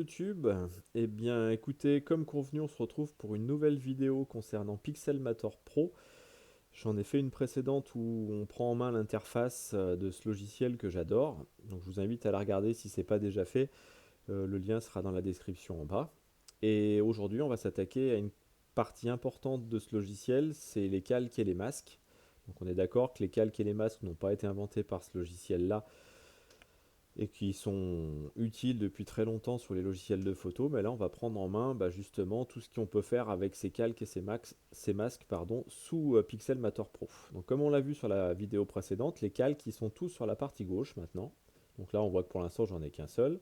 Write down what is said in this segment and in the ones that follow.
YouTube. Eh bien, écoutez, comme convenu, on se retrouve pour une nouvelle vidéo concernant Pixelmator Pro. J'en ai fait une précédente où on prend en main l'interface de ce logiciel que j'adore. Donc, je vous invite à la regarder si ce n'est pas déjà fait. Le lien sera dans la description en bas. Et aujourd'hui, on va s'attaquer à une partie importante de ce logiciel, c'est les calques et les masques. Donc, on est d'accord que les calques et les masques n'ont pas été inventés par ce logiciel-là, et qui sont utiles depuis très longtemps sur les logiciels de photo, mais là on va prendre en main justement tout ce qu'on peut faire avec ces calques et ces masques sous Pixelmator Pro. Donc comme on l'a vu sur la vidéo précédente, les calques ils sont tous sur la partie gauche maintenant. Donc là on voit que pour l'instant j'en ai qu'un seul,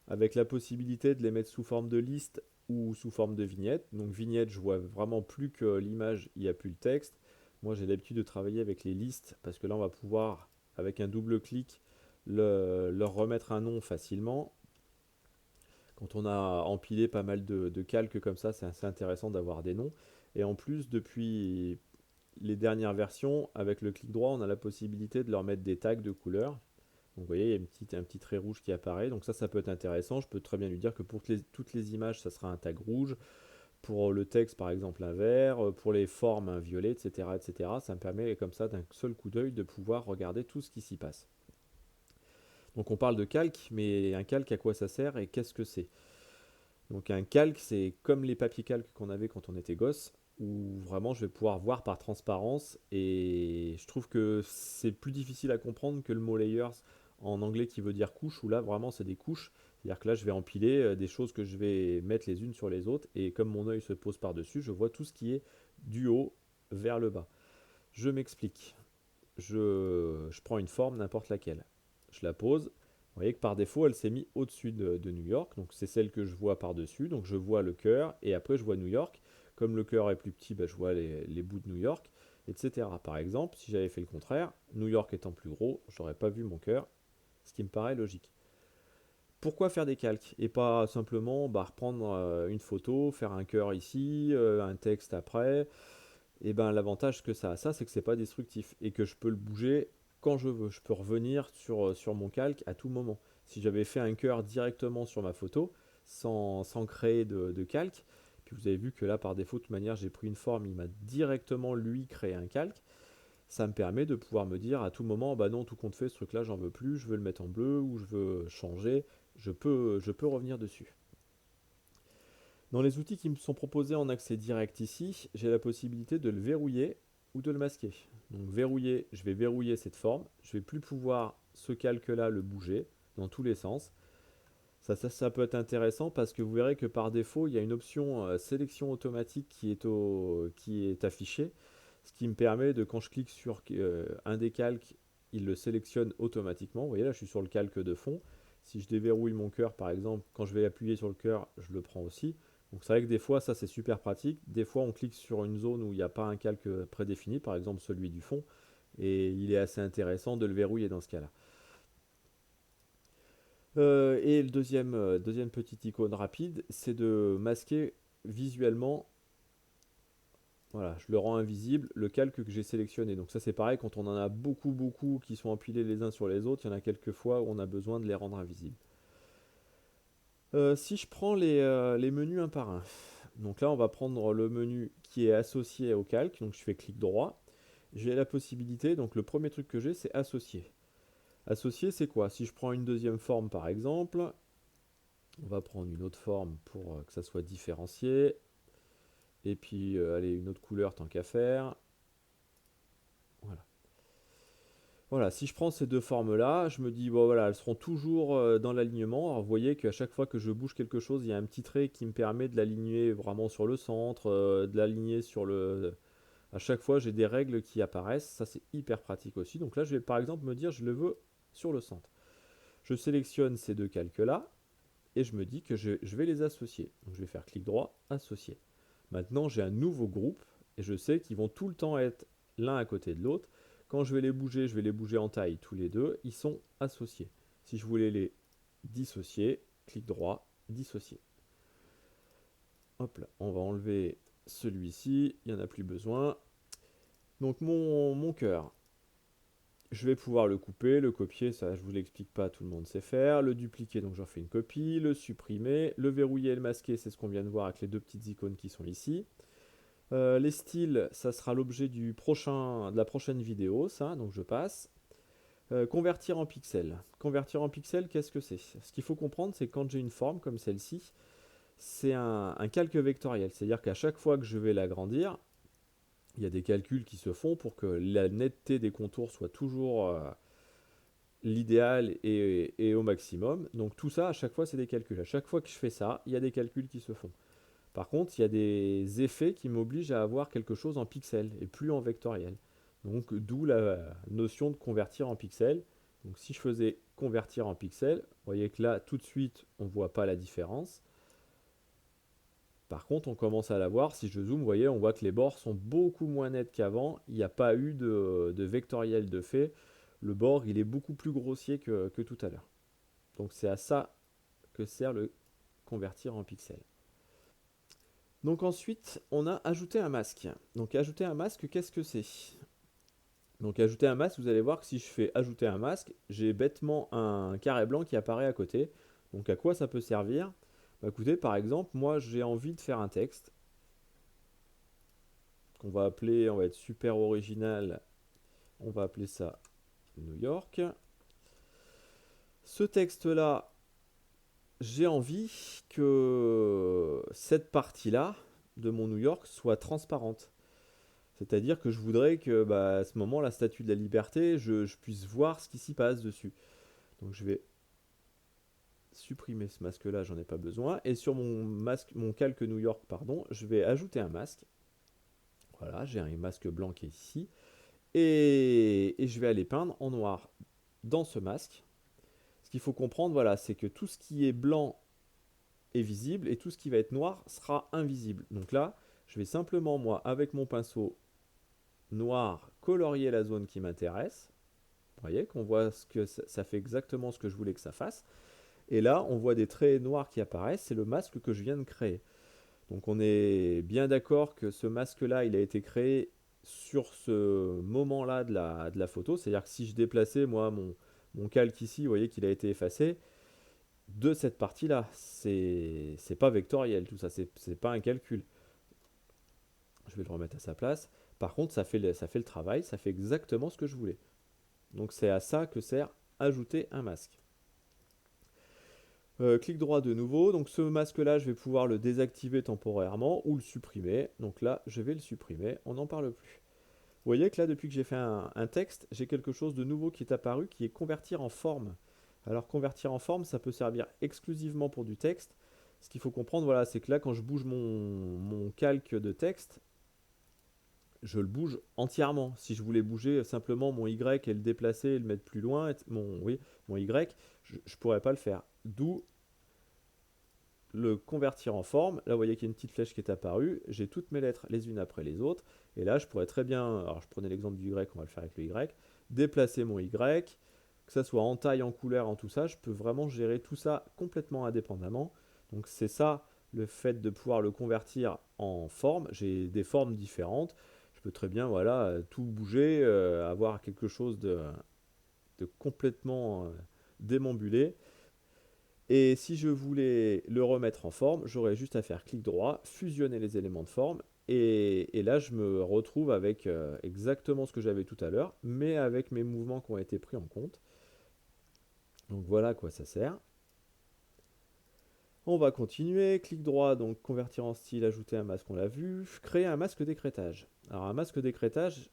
avec la possibilité de les mettre sous forme de liste ou sous forme de vignette. Donc vignette, je vois vraiment plus que l'image, il n'y a plus le texte. Moi j'ai l'habitude de travailler avec les listes parce que là on va pouvoir, avec un double clic, leur remettre un nom facilement. Quand on a empilé pas mal de calques comme ça, c'est assez intéressant d'avoir des noms. Et en plus, depuis les dernières versions, avec le clic droit, on a la possibilité de leur mettre des tags de couleur. Donc vous voyez, il y a un petit trait rouge qui apparaît. Donc ça peut être intéressant. Je peux très bien lui dire que pour toutes les images, ça sera un tag rouge. Pour le texte, par exemple, un vert. Pour les formes, un violet, etc., etc. Ça me permet comme ça, d'un seul coup d'œil, de pouvoir regarder tout ce qui s'y passe. Donc on parle de calque, mais un calque, à quoi ça sert et qu'est-ce que c'est? Donc un calque, c'est comme les papiers calques qu'on avait quand on était gosse, où vraiment je vais pouvoir voir par transparence, et je trouve que c'est plus difficile à comprendre que le mot layers en anglais qui veut dire couche, où là vraiment c'est des couches. C'est-à-dire que là je vais empiler des choses que je vais mettre les unes sur les autres, et comme mon œil se pose par-dessus, je vois tout ce qui est du haut vers le bas. Je m'explique. Je prends une forme, n'importe laquelle. Je la pose. Vous voyez que par défaut, elle s'est mise au-dessus de New York. Donc c'est celle que je vois par-dessus. Donc je vois le cœur et après je vois New York. Comme le cœur est plus petit, je vois les bouts de New York, etc. Par exemple, si j'avais fait le contraire, New York étant plus gros, j'aurais pas vu mon cœur, ce qui me paraît logique. Pourquoi faire des calques et pas simplement reprendre une photo, faire un cœur ici, un texte après? Et ben l'avantage que ça a, ça, c'est que c'est pas destructif et que je peux le bouger quand je veux. Je peux revenir sur mon calque à tout moment. Si j'avais fait un cœur directement sur ma photo, sans créer de calque, puis vous avez vu que là, par défaut, de toute manière, j'ai pris une forme, il m'a directement, lui, créé un calque. Ça me permet de pouvoir me dire à tout moment, bah non, tout compte fait, ce truc-là, j'en veux plus, je veux le mettre en bleu ou je veux changer. Je peux revenir dessus. Dans les outils qui me sont proposés en accès direct ici, j'ai la possibilité de le verrouiller ou de le masquer. Donc verrouiller, je vais verrouiller cette forme, je vais plus pouvoir ce calque-là le bouger dans tous les sens. Ça peut être intéressant parce que vous verrez que par défaut, il y a une option sélection automatique qui est affichée, ce qui me permet de, quand je clique sur un des calques, il le sélectionne automatiquement. Vous voyez là, je suis sur le calque de fond. Si je déverrouille mon cœur, par exemple, quand je vais appuyer sur le cœur, je le prends aussi. Donc c'est vrai que des fois, ça c'est super pratique. Des fois, on clique sur une zone où il n'y a pas un calque prédéfini, par exemple celui du fond, et il est assez intéressant de le verrouiller dans ce cas-là. Et le deuxième petite icône rapide, c'est de masquer visuellement. Voilà, je le rends invisible, le calque que j'ai sélectionné. Donc ça c'est pareil, quand on en a beaucoup beaucoup qui sont empilés les uns sur les autres, il y en a quelques fois où on a besoin de les rendre invisibles. Si je prends les menus un par un, donc là on va prendre le menu qui est associé au calque, donc je fais clic droit. J'ai la possibilité, donc le premier truc que j'ai, c'est associer. Associer, c'est quoi? Si je prends une deuxième forme par exemple, on va prendre une autre forme pour que ça soit différencié. Et puis, allez, une autre couleur tant qu'à faire. Voilà. Voilà, si je prends ces deux formes-là, je me dis, bon voilà, elles seront toujours dans l'alignement. Alors vous voyez qu'à chaque fois que je bouge quelque chose, il y a un petit trait qui me permet de l'aligner vraiment sur le centre, de l'aligner sur le... À chaque fois, j'ai des règles qui apparaissent. Ça, c'est hyper pratique aussi. Donc là, je vais par exemple me dire, je le veux sur le centre. Je sélectionne ces deux calques-là et je me dis que je vais les associer. Donc je vais faire clic droit, associer. Maintenant, j'ai un nouveau groupe et je sais qu'ils vont tout le temps être l'un à côté de l'autre. Quand je vais les bouger en taille tous les deux, ils sont associés. Si je voulais les dissocier, clic droit, dissocier. Hop là, on va enlever celui-ci, il n'y en a plus besoin. Donc mon cœur, Je vais pouvoir le couper, le copier, ça je vous l'explique pas, tout le monde sait faire. Le dupliquer, donc j'en fais une copie. Le supprimer, le verrouiller et le masquer, c'est ce qu'on vient de voir avec les deux petites icônes qui sont ici. Les styles, ça sera l'objet de la prochaine vidéo, ça, donc je passe. Convertir en pixels. Convertir en pixels, qu'est-ce que c'est? Ce qu'il faut comprendre, c'est que quand j'ai une forme comme celle-ci, c'est un calque vectoriel. C'est-à-dire qu'à chaque fois que je vais l'agrandir, il y a des calculs qui se font pour que la netteté des contours soit toujours l'idéal et au maximum. Donc tout ça, à chaque fois, c'est des calculs. À chaque fois que je fais ça, il y a des calculs qui se font. Par contre, il y a des effets qui m'obligent à avoir quelque chose en pixels et plus en vectoriel. Donc d'où la notion de convertir en pixels. Donc si je faisais convertir en pixels, vous voyez que là, tout de suite, on ne voit pas la différence. Par contre, on commence à la voir. Si je zoome, vous voyez, on voit que les bords sont beaucoup moins nets qu'avant. Il n'y a pas eu de vectoriel de fait. Le bord, il est beaucoup plus grossier que tout à l'heure. Donc c'est à ça que sert le convertir en pixels. Donc ensuite, on a ajouté un masque. Donc ajouter un masque, qu'est-ce que c'est? Donc ajouter un masque, vous allez voir que si je fais ajouter un masque, j'ai bêtement un carré blanc qui apparaît à côté. Donc à quoi ça peut servir? Bah, écoutez, par exemple, moi j'ai envie de faire un texte qu'on va appeler, on va être super original, on va appeler ça New York. Ce texte-là, j'ai envie que cette partie-là de mon New York soit transparente. C'est-à-dire que je voudrais que à ce moment, la statue de la liberté, je puisse voir ce qui s'y passe dessus. Donc je vais supprimer ce masque-là, j'en ai pas besoin. Et sur mon calque New York, pardon, je vais ajouter un masque. Voilà, j'ai un masque blanc qui est ici. Et je vais aller peindre en noir dans ce masque. Ce qu'il faut comprendre, voilà, c'est que tout ce qui est blanc est visible et tout ce qui va être noir sera invisible. Donc là, je vais simplement, moi, avec mon pinceau noir, colorier la zone qui m'intéresse. Vous voyez qu'on voit ce que ça fait exactement ce que je voulais que ça fasse. Et là, on voit des traits noirs qui apparaissent. C'est le masque que je viens de créer. Donc on est bien d'accord que ce masque-là, il a été créé sur ce moment-là de la photo. C'est-à-dire que si je déplaçais, moi, mon calque ici, vous voyez qu'il a été effacé de cette partie-là. C'est pas vectoriel, tout ça. C'est pas un calcul. Je vais le remettre à sa place. Par contre, ça fait le travail. Ça fait exactement ce que je voulais. Donc c'est à ça que sert ajouter un masque. Clic droit de nouveau. Donc ce masque-là, je vais pouvoir le désactiver temporairement ou le supprimer. Donc là, je vais le supprimer. On n'en parle plus. Vous voyez que là, depuis que j'ai fait un texte, j'ai quelque chose de nouveau qui est apparu, qui est convertir en forme. Alors convertir en forme, ça peut servir exclusivement pour du texte. Ce qu'il faut comprendre, voilà, c'est que là, quand je bouge mon calque de texte, je le bouge entièrement. Si je voulais bouger simplement mon Y et le déplacer et le mettre plus loin, mon Y, je ne pourrais pas le faire. D'où le convertir en forme. Là, vous voyez qu'il y a une petite flèche qui est apparue. J'ai toutes mes lettres les unes après les autres. Et là, je pourrais très bien, alors je prenais l'exemple du Y, on va le faire avec le Y, déplacer mon Y, que ça soit en taille, en couleur, en tout ça. Je peux vraiment gérer tout ça complètement indépendamment. Donc c'est ça le fait de pouvoir le convertir en forme. J'ai des formes différentes. Je peux très bien voilà, tout bouger, avoir quelque chose de complètement démembulé. Et si je voulais le remettre en forme, j'aurais juste à faire clic droit, fusionner les éléments de forme, et là je me retrouve avec exactement ce que j'avais tout à l'heure, mais avec mes mouvements qui ont été pris en compte. Donc voilà à quoi ça sert. On va continuer, clic droit, donc convertir en style, ajouter un masque, on l'a vu, créer un masque d'écrêtage. Alors un masque d'écrêtage,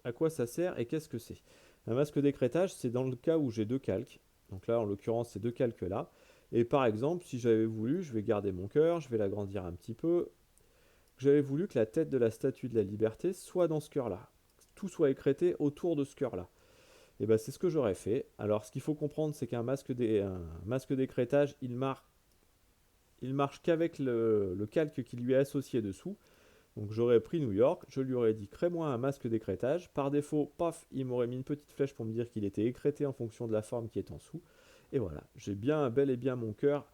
à quoi ça sert et qu'est-ce que c'est? Un masque d'écrêtage, c'est dans le cas où j'ai deux calques. Donc là, en l'occurrence, ces deux calques-là. Et par exemple, si j'avais voulu, je vais garder mon cœur, je vais l'agrandir un petit peu. J'avais voulu que la tête de la statue de la liberté soit dans ce cœur-là. Tout soit écrêté autour de ce cœur-là. Et bien, c'est ce que j'aurais fait. Alors, ce qu'il faut comprendre, c'est qu'un masque d'écrêtage, il marche qu'avec le calque qui lui est associé dessous. Donc j'aurais pris New York, je lui aurais dit crée-moi un masque d'écrêtage. Par défaut, paf, il m'aurait mis une petite flèche pour me dire qu'il était écrêté en fonction de la forme qui est en dessous. Et voilà, j'ai bien bel et bien mon cœur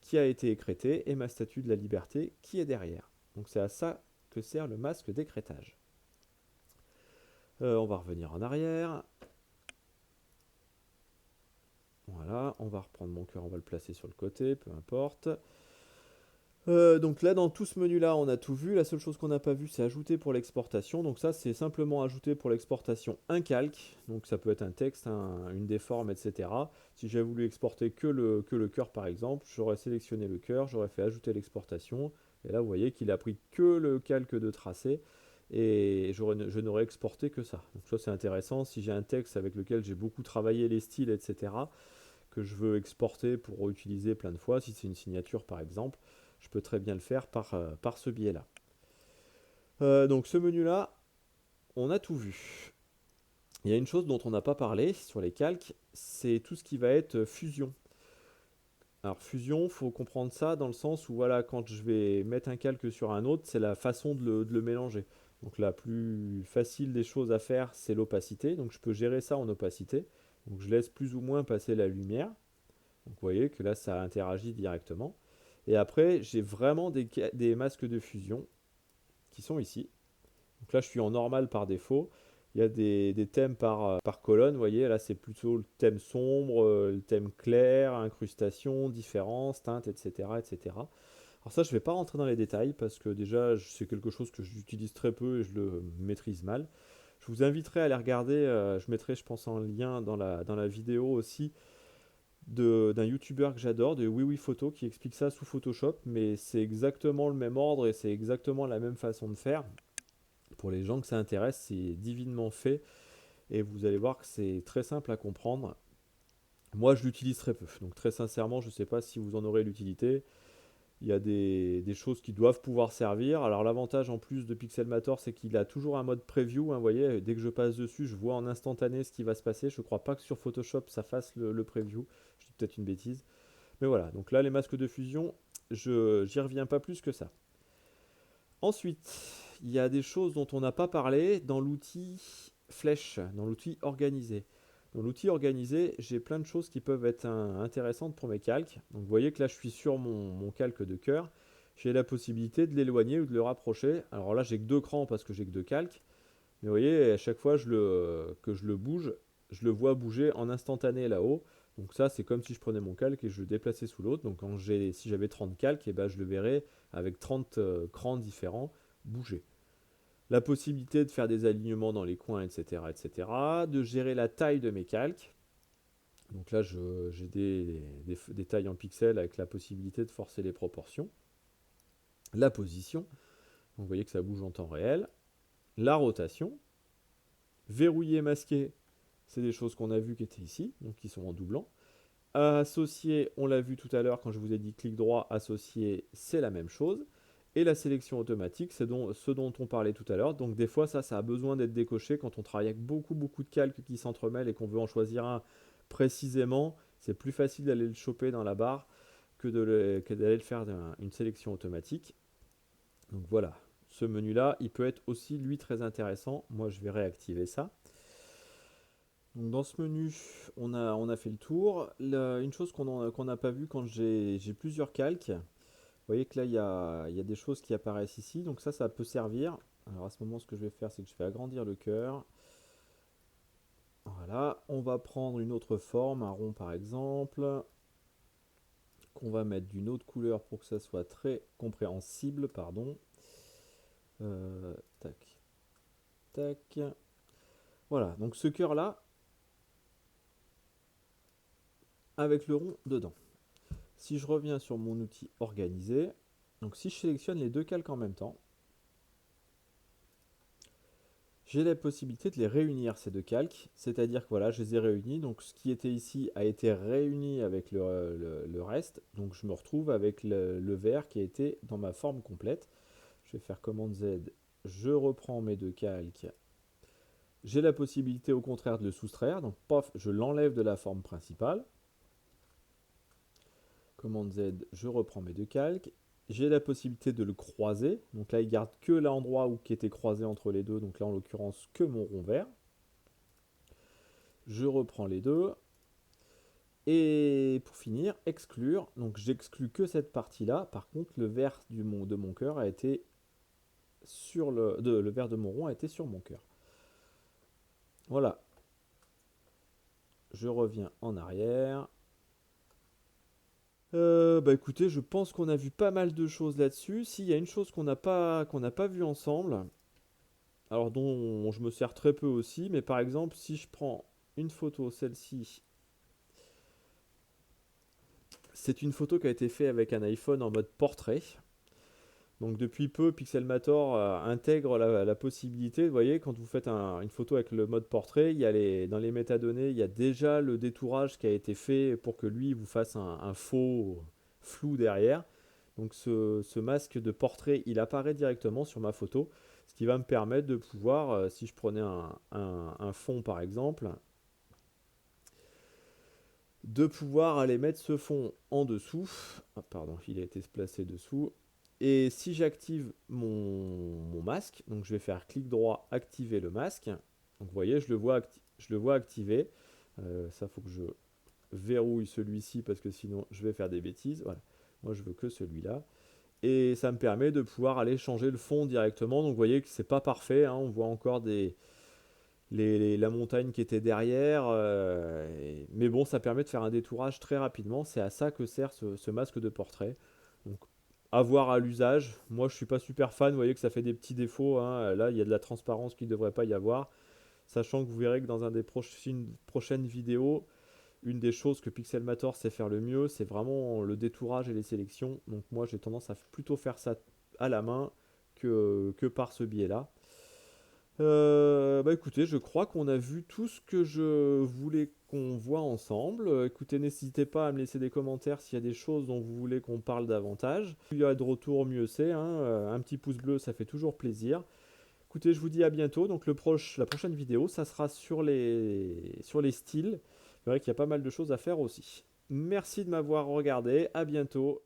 qui a été écrêté et ma statue de la liberté qui est derrière. Donc c'est à ça que sert le masque d'écrêtage. On va revenir en arrière. Voilà, on va reprendre mon cœur, on va le placer sur le côté, peu importe. Donc là, dans tout ce menu-là, on a tout vu. La seule chose qu'on n'a pas vu, c'est ajouter pour l'exportation. Donc ça, c'est simplement ajouter pour l'exportation un calque. Donc ça peut être un texte, une déforme, etc. Si j'avais voulu exporter que le cœur, par exemple, j'aurais sélectionné le cœur, j'aurais fait ajouter l'exportation. Et là, vous voyez qu'il a pris que le calque de tracé. Et je n'aurais exporté que ça. Donc ça, c'est intéressant. Si j'ai un texte avec lequel j'ai beaucoup travaillé les styles, etc., que je veux exporter pour utiliser plein de fois, si c'est une signature par exemple, je peux très bien le faire par ce biais-là. Donc ce menu-là, on a tout vu. Il y a une chose dont on n'a pas parlé sur les calques, c'est tout ce qui va être fusion. Alors fusion, il faut comprendre ça dans le sens où voilà, quand je vais mettre un calque sur un autre, c'est la façon de le mélanger. Donc la plus facile des choses à faire, c'est l'opacité. Donc je peux gérer ça en opacité. Donc je laisse plus ou moins passer la lumière. Donc vous voyez que là, ça interagit directement. Et après, j'ai vraiment des masques de fusion qui sont ici. Donc là, je suis en normal par défaut. Il y a des thèmes par colonne, vous voyez. Là, c'est plutôt le thème sombre, le thème clair, incrustation, différence, teinte, etc., etc. Alors ça, je ne vais pas rentrer dans les détails parce que déjà, c'est quelque chose que j'utilise très peu et je le maîtrise mal. Je vous inviterai à aller regarder, je mettrai, je pense, en lien dans la vidéo aussi, d'un youtubeur que j'adore, de Oui Oui Photo, qui explique ça sous Photoshop, mais c'est exactement le même ordre et c'est exactement la même façon de faire. Pour les gens que ça intéresse, c'est divinement fait et vous allez voir que c'est très simple à comprendre. Moi, je l'utilise très peu, donc très sincèrement, je ne sais pas si vous en aurez l'utilité. Il y a des choses qui doivent pouvoir servir. Alors l'avantage en plus de Pixelmator, c'est qu'il a toujours un mode preview, hein, vous voyez, dès que je passe dessus, je vois en instantané ce qui va se passer. Je ne crois pas que sur Photoshop, ça fasse le preview. Je dis peut-être une bêtise. Mais voilà, donc là, les masques de fusion, j'y reviens pas plus que ça. Ensuite, il y a des choses dont on n'a pas parlé dans l'outil flèche, dans l'outil organisé. Dans l'outil organisé, j'ai plein de choses qui peuvent être intéressantes pour mes calques. Donc vous voyez que là, je suis sur mon calque de cœur. J'ai la possibilité de l'éloigner ou de le rapprocher. Alors là, j'ai que deux crans parce que j'ai que deux calques. Mais vous voyez, à chaque fois que je le bouge, je le vois bouger en instantané là-haut. Donc ça, c'est comme si je prenais mon calque et je le déplaçais sous l'autre. Donc si j'avais 30 calques, et ben, je le verrais avec 30 crans différents bouger. La possibilité de faire des alignements dans les coins, etc., etc. De gérer la taille de mes calques. Donc là, j'ai des tailles en pixels avec la possibilité de forcer les proportions. La position. Donc vous voyez que ça bouge en temps réel. La rotation. Verrouiller, masquer, c'est des choses qu'on a vues qui étaient ici, donc qui sont en doublant. Associer, on l'a vu tout à l'heure quand je vous ai dit clic droit, associer, c'est la même chose. Et la sélection automatique, c'est ce dont on parlait tout à l'heure. Donc des fois, ça a besoin d'être décoché quand on travaille avec beaucoup de calques qui s'entremêlent et qu'on veut en choisir un précisément. C'est plus facile d'aller le choper dans la barre que d'aller le faire une sélection automatique. Donc voilà, ce menu-là, il peut être aussi, lui, très intéressant. Moi, je vais réactiver ça. Donc dans ce menu, on a fait le tour. Une chose qu'on n'a pas vu quand j'ai plusieurs calques, vous voyez que là, il y a des choses qui apparaissent ici. Donc ça peut servir. Alors à ce moment, ce que je vais faire, c'est que je vais agrandir le cœur. Voilà, on va prendre une autre forme, un rond par exemple, qu'on va mettre d'une autre couleur pour que ça soit très compréhensible, pardon. Tac, tac. Voilà, donc ce cœur-là, avec le rond dedans. Si je reviens sur mon outil organisé, donc si je sélectionne les deux calques en même temps, j'ai la possibilité de les réunir ces deux calques, c'est-à-dire que voilà, je les ai réunis, donc ce qui était ici a été réuni avec le reste, donc je me retrouve avec le vert qui a été dans ma forme complète. Je vais faire commande Z, je reprends mes deux calques, j'ai la possibilité au contraire de le soustraire, donc pof, je l'enlève de la forme principale. Commande Z, je reprends mes deux calques. J'ai la possibilité de le croiser. Donc là, il garde que l'endroit qui était croisé entre les deux. Donc là, en l'occurrence, que mon rond vert. Je reprends les deux. Et pour finir, exclure. Donc j'exclus que cette partie-là. Par contre, le vert de mon cœur a été sur le vert de mon rond a été sur mon cœur. Voilà, je reviens en arrière. Bah écoutez, je pense qu'on a vu pas mal de choses là-dessus. S'il y a une chose qu'on n'a pas vu ensemble, alors dont je me sers très peu aussi, mais par exemple, si je prends une photo, celle-ci, c'est une photo qui a été faite avec un iPhone en mode portrait. Donc depuis peu, Pixelmator intègre la possibilité, vous voyez, quand vous faites une photo avec le mode portrait, dans les métadonnées, il y a déjà le détourage qui a été fait pour que lui vous fasse un faux flou derrière. Donc ce masque de portrait, il apparaît directement sur ma photo, ce qui va me permettre de pouvoir, si je prenais un fond par exemple, de pouvoir aller mettre ce fond en dessous. Ah, pardon, il a été placé dessous. Et si j'active mon masque, donc je vais faire clic droit, activer le masque. Donc vous voyez, je le vois activé. Ça, faut que je verrouille celui-ci parce que sinon je vais faire des bêtises. Voilà. Moi, je veux que celui-là. Et ça me permet de pouvoir aller changer le fond directement. Donc vous voyez que c'est pas parfait, hein. On voit encore la montagne qui était derrière. Mais bon, ça permet de faire un détourage très rapidement. C'est à ça que sert ce masque de portrait. Donc, à voir à l'usage. Moi, je suis pas super fan. Vous voyez que ça fait des petits défauts, hein. Là, il y a de la transparence qu'il ne devrait pas y avoir. Sachant que vous verrez que dans un des prochaines vidéos, une des choses que Pixelmator sait faire le mieux, c'est vraiment le détourage et les sélections. Donc moi, j'ai tendance à plutôt faire ça à la main que par ce biais-là. Bah écoutez, je crois qu'on a vu tout ce que je voulais qu'on voit ensemble. Écoutez, n'hésitez pas à me laisser des commentaires s'il y a des choses dont vous voulez qu'on parle davantage. Plus il y a de retour, mieux c'est, hein. Un petit pouce bleu, ça fait toujours plaisir. Écoutez, je vous dis à bientôt. Donc la prochaine vidéo, ça sera sur les styles. C'est vrai qu'il y a pas mal de choses à faire aussi. Merci de m'avoir regardé. À bientôt.